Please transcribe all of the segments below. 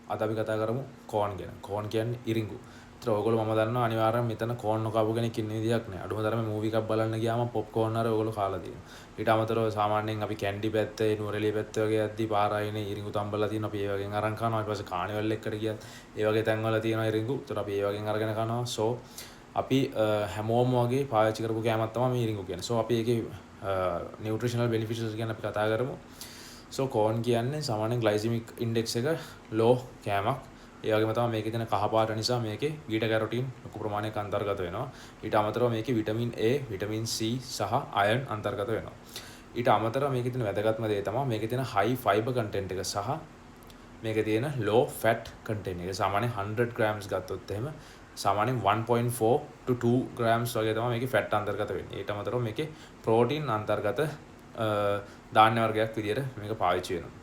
අද අපි කතා කරමු කෝන් ගැන. කෝන් කියන්නේ ඉරිඟු. ඒතර ඔයගොල්ලෝ මම දන්නවා අනිවාර්යයෙන් මෙතන කෝන් නොකාපු කෙනෙක් ඉන්න විදියක් නෑ. අඩුම තරමේ මූවි එකක් බලන්න ගියාම පොප්කෝන් හරි ඔයගොල්ලෝ කාලා තියෙනවා. ඊට අමතරව සාමාන්‍යයෙන් අපි කැන්ඩි පැත්තේ නුවරඑළිය පැත්තේ වගේ යද්දි පාරායිනේ ඉරිඟු තම්බලා තියෙනවා. අපි ඒ වගේන් අරන් කනවා. ඊට පස්සේ කානිවල් එකකට ගියත් ඒ වගේ තැන්වල තියෙනවා ඉරිඟු. ඒතර අපි ඒ වගේන් අරගෙන කනවා. සෝ අපි හැමෝම වගේ පාවිච්චි කරපු කෑමක් තමයි මේ ඉරිඟු කියන්නේ. සෝ අපි ඒකේ නියුට්‍රිෂනල් බෙනිෆිට්ස් ගැන අපි කතා කරමු. සෝ කෝන් කියන්නේ සාමාන්‍යයෙන් ග්ලයිසෙමික් ඉන්ඩෙක්ස් එක ලෝ කෑමක්. ඒ වගේම තමයි මේකේ තියෙන කහ පාට නිසා මේකේ බීටා කැරොටින් ලොකු ප්‍රමාණයක් අන්තර්ගත වෙනවා. ඊට අමතරව මේකේ විටමින් A, විටමින් C සහ අයර්න් අන්තර්ගත වෙනවා. ඊට අමතරව මේකේ තියෙන වැදගත්ම දේ තමයි මේකේ තියෙන high fiber content එක සහ මේකේ තියෙන low fat content එක. සාමාන්‍යයෙන් 100 grams ගත්තොත් එහෙම සාමාන්‍යයෙන් 1.4 to 2 grams වගේ තමයි මේකේ fat අන්තර්ගත වෙන්නේ. ඊට අමතරව මේකේ protein අන්තර්ගත ධාන්‍ය වර්ගයක් විදියට මේක පාවිච්චි වෙනවා.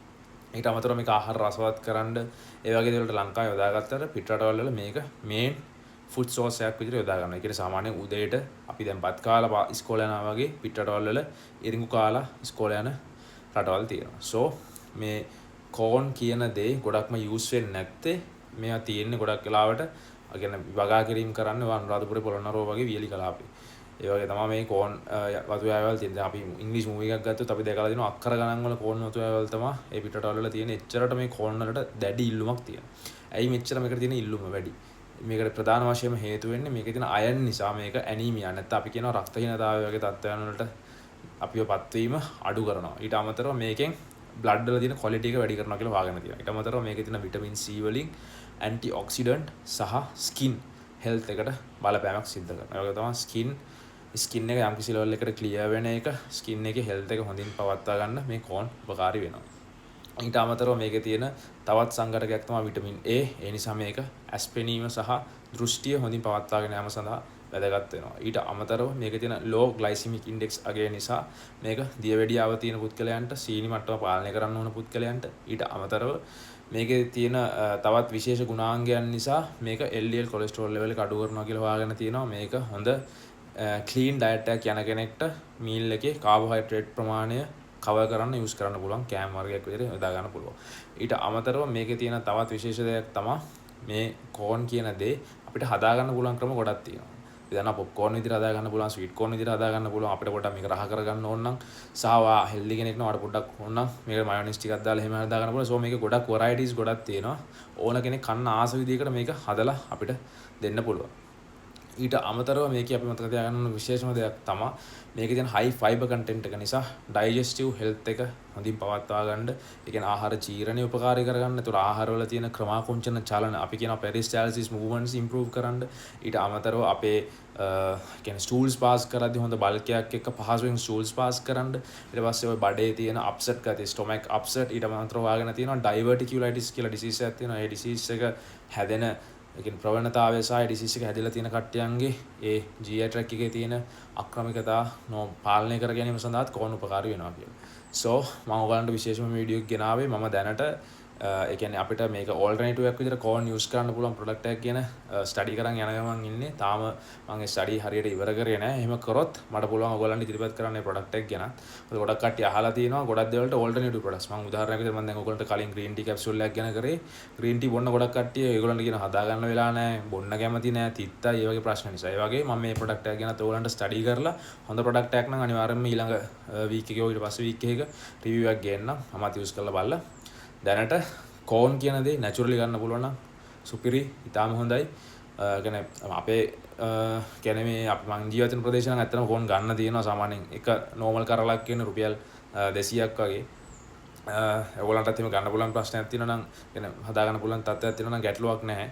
ඊට අමතරව මේක ආහාර රසවත් කරන්න ඒ වගේ දේවල්ට ලංකාවේ යොදාගත්තට පිටරටවල් වල මේක මේන් ෆුඩ් සෝස් එකක් විදියට යොදා ගන්නවා. ඒ කියන්නේ සාමාන්‍යයෙන් උදේට අපි දැන් බත් කාලා ඉස්කෝලේ යනවා වගේ පිටරටවල් වල ඉරිඟු කාලා ඉස්කෝලේ යන රටවල් තියෙනවා. සෝ මේ කෝන් කියන දේ ගොඩක්ම යූස් වෙන්නේ නැත්තේ මේවා තියෙන්නේ ගොඩක් වෙලාවට කියන්නේ වගා කිරීම කරන්න අනුරාධපුරේ පොළොන්නරුව වගේ වියලි කලාපේ. ඒ වගේ තමයි මේ කෝන් වතු වෑවල් තියෙන. දැන් අපි ඉංග්‍රීසි මූවි එකක් ගත්තොත් අපි දැකලා දිනවා අක්කර ගණන් වල කෝන් වතු වෑවල් තමයි ඒ පිටරටවල වල තියෙන. එච්චරට මේ කෝන් වලට දැඩි ඉල්ලුමක් තියෙනවා. ඇයි මෙච්චර මේකට තියෙන ඉල්ලුම වැඩි? මේකට ප්‍රධාන වශයෙන්ම හේතු වෙන්නේ මේකේ තියෙන අයන් නිසා. මේක ඇනීමියා නැත්නම් අපි කියනවා රක්තහීනතාවය වගේ තත්ත්වයන් වලට අපිව පත්වීම අඩු කරනවා. ඊට අමතරව මේකෙන් බ්ලඩ් වල තියෙන ක්වොලිටි එක වැඩි කරනවා කියලා වාගෙන තියෙනවා. ඊට අමතරව මේකේ තියෙන විටමින් C වලින් ඇන්ටි ඔක්සිඩන්ට් සහ ස්කින් හෙල්ත් එකට බලපෑමක් සිද්ධ කරනවා. ඒ වගේ තමයි ස්කින් එක යම්කිසි ලෙවල් එකකට ක්ලියර් වෙන එක, ස්කින් එකේ හෙල්ත් එක හොඳින් පවත්වා ගන්න මේ කෝන් උපකාරී වෙනවා. ඊට අමතරව මේකේ තියෙන තවත් සංඝටකයක් තමයි විටමින් A. ඒ නිසා මේක ඇස් පෙනීම සහ දෘෂ්ටිය හොඳින් පවත්වාගෙන යාම සඳහා වැදගත් වෙනවා. ඊට අමතරව මේකේ තියෙන low glycemic index අගය නිසා මේක දියවැඩියාව තියෙන පුද්ගලයන්ට සීනි මට්ටම පාලනය කරන්න ඕන පුද්ගලයන්ට ඊට අමතරව මේකේ තියෙන තවත් විශේෂ ගුණාංගයන් නිසා මේක LDL කොලෙස්ටරෝල් ලෙවල් එක අඩු කරනවා කියලා හොයාගෙන තියෙනවා. මේක හොඳ ක්ලීන් ඩයට් එකක් යන කෙනෙක්ට මීල් එකේ කාබෝහයිඩ්‍රේට් ප්‍රමාණය කවර් කරන්න යූස් කරන්න පුළුවන් කෑම වර්ගයක් විදිහට යොදා ගන්න පුළුවන්. ඊට අමතරව මේකේ තියෙන තවත් විශේෂ දෙයක් තමයි මේ කෝන් කියන දේ අපිට හදා ගන්න පුළුවන් ක්‍රම ගොඩක් තියෙනවා. අපි දන්නවා පොප්කෝර්න් විදිහට හදා ගන්න පුළුවන්, ස්වීට් කෝර්න් විදිහට හදා ගන්න පුළුවන්. අපිට පොඩ්ඩක් මේක රහ කරගන්න ඕන නම් සහ වා හෙල්දි කෙනෙක් නම් වඩ පොඩ්ඩක් ඕන නම් මේක මයොනයිස් ටිකක් දාලා එහෙම හදා ගන්න පුළුවන්. සෝ මේක ගොඩක් වරයිටිස් ගොඩක් තියෙනවා. ඕන කෙනෙක් කන්න ආස විදිහකට මේක හදලා අපිට දෙන්න පුළුවන්. ඊට අමතරව මේකේ අපි මතක තියාගන්න ඕන විශේෂම දෙයක් තමයි මේකේ තියෙන high fiber content එක නිසා digestive health එක හොඳින් පවත්වා ගන්න, ඒ කියන්නේ ආහාර ජීර්ණය උපකාරී කරගන්න. ඒතර ආහාරවල තියෙන ක්‍රමාකුංචන චලන අපි කියනවා peristalsis movements improve කරන්න. ඊට අමතරව අපේ කියන්නේ stools pass කරද්දී හොඳ බල්කයක් එක්ක පහසුවෙන් stools pass කරන්න. ඊට පස්සේ ওই බඩේ තියෙන upset ගතිය, stomach upset, ඊට අමතරව වාගෙන තියෙනවා diverticulitis කියලා disease එකක් තියෙනවා. ඒ disease එක හැදෙන ඒකෙන් ප්‍රවණතාවය සහ ඩිසීස් එක හැදිලා තියෙන කට්ටියන්ගේ ඒ GI tract එකේ තියෙන අක්‍රමිකතා පාලනය කර ගැනීම සඳහාත් කෝන් උපකාරී වෙනවා කියලා. සෝ මම ඔයගලන්ට විශේෂම වීඩියෝ එකක් ගෙනාවේ. මම දැනට ඒ කියන්නේ අපිට මේක ඕල්ටර්නේටිව් එකක් විදිහට කෝන් යූස් කරන්න පුළුවන් ප්‍රොඩක්ට් එකක් ගැන ස්ටඩි කරන් යන ගමන් ඉන්නේ. තාම මම ඒ ස්ටඩි හරියට ඉවර කරේ නැහැ. එහෙම කරොත් මට පුළුවන් ඔයගලන්ට ඉදිරිපත් කරන්න මේ ප්‍රොඩක්ට් එක ගැන. මොකද ගොඩක් කට්ටිය අහලා තියෙනවා ගොඩක් දේවල්ට ඕල්ටර්නේටිව් ප්‍රොඩක්ට්ස්. මම උදාහරණයක් විදිහට මම දැන් ඔයගලන්ට කලින් ග්‍රීන් ටී කැප්සූල් එකක් ගැන කරේ. ග්‍රීන් ටී බොන්න ගොඩක් කට්ටිය ඒගොල්ලන්ට කියන හදා ගන්න වෙලා නැහැ, බොන්න කැමති නැහැ, තිත්තයි, ඒ වගේ ප්‍රශ්න නිසා. ඒ වගේ මම මේ ප්‍රොඩක්ට් එක ගැන ඔයගලන්ට ස්ටඩි කරලා හොඳ ප්‍රොඩක්ට් එකක් නම් අනිවාර්යයෙන්ම ඊළඟ වීක් එකේ ඊට පස්සේ වීක් එකක රිවිව් එකක් ගේන්නම්. මමත් යූස් කරලා බලලා දැනට කෝන් කියන දේ නැචරලි ගන්න පුළුවන් නම් සුපිරි, ඉතාම හොඳයි. කියන්නේ අපේ කියන්නේ මේ අපි මං ජීවත් වෙන ප්‍රදේශ නම් ඇත්තටම කෝන් ගන්න තියෙනවා. සාමාන්‍යයෙන් එක නෝමල් කරලක් කියන රුපියල් 200ක් වගේ. ඒගොල්ලන්ටත් එහෙම ගන්න පුළුවන් ප්‍රශ්නයක් තියෙනවා නම් කියන්නේ හදා ගන්න පුළුවන් තත්ත්වයක් තියෙනවා නම් ගැටලුවක් නැහැ.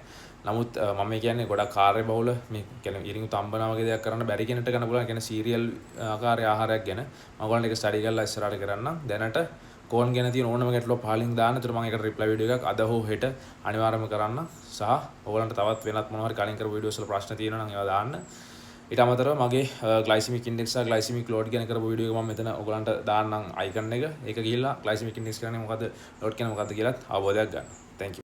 නමුත් මම කියන්නේ ගොඩක් කාර්ය බහුල මේ කියන්නේ ඉරිඟු තම්බනා වගේ දෙයක් කරන්න බැරි කෙනෙක්ට ගන්න පුළුවන්. කියන්නේ සීරියල් ආකාරය ආහාරයක් ගැන මම ඔයගොල්ලන්ට ඒක ස්ටඩි කරලා ඉස්සරහට කරන්නම්. දැනට කෝන් ගැන තියෙන ඕනම ගැටලුවක් පහලින් දාන්න. ඒතර මම ඒකට රිප්ලයි වීඩියෝ එකක් අද හෝ හෙට අනිවාර්යයෙන්ම කරන්න. සහ ඔයගොල්ලන්ට තවත් වෙනත් මොනවා හරි කලින් කරපු වීඩියෝස් වල ප්‍රශ්න තියෙනවා නම් ඒවා දාන්න. ඊට අමතරව මගේ ග්ලයිසෙමික් ඉන්ඩෙක්ස් සහ ග්ලයිසෙමික් ලෝඩ් ගැන කරපු වීඩියෝ එක මම මෙතන ඔයගොල්ලන්ට දාන්නම් අයිකන් එක. ඒක ගිහිල්ලා ග්ලයිසෙමික් ඉන්ඩෙක්ස් කියන්නේ මොකද්ද, ලෝඩ් කියන්නේ මොකද්ද කියලාත් අවබෝධයක් ගන්න. Thank you.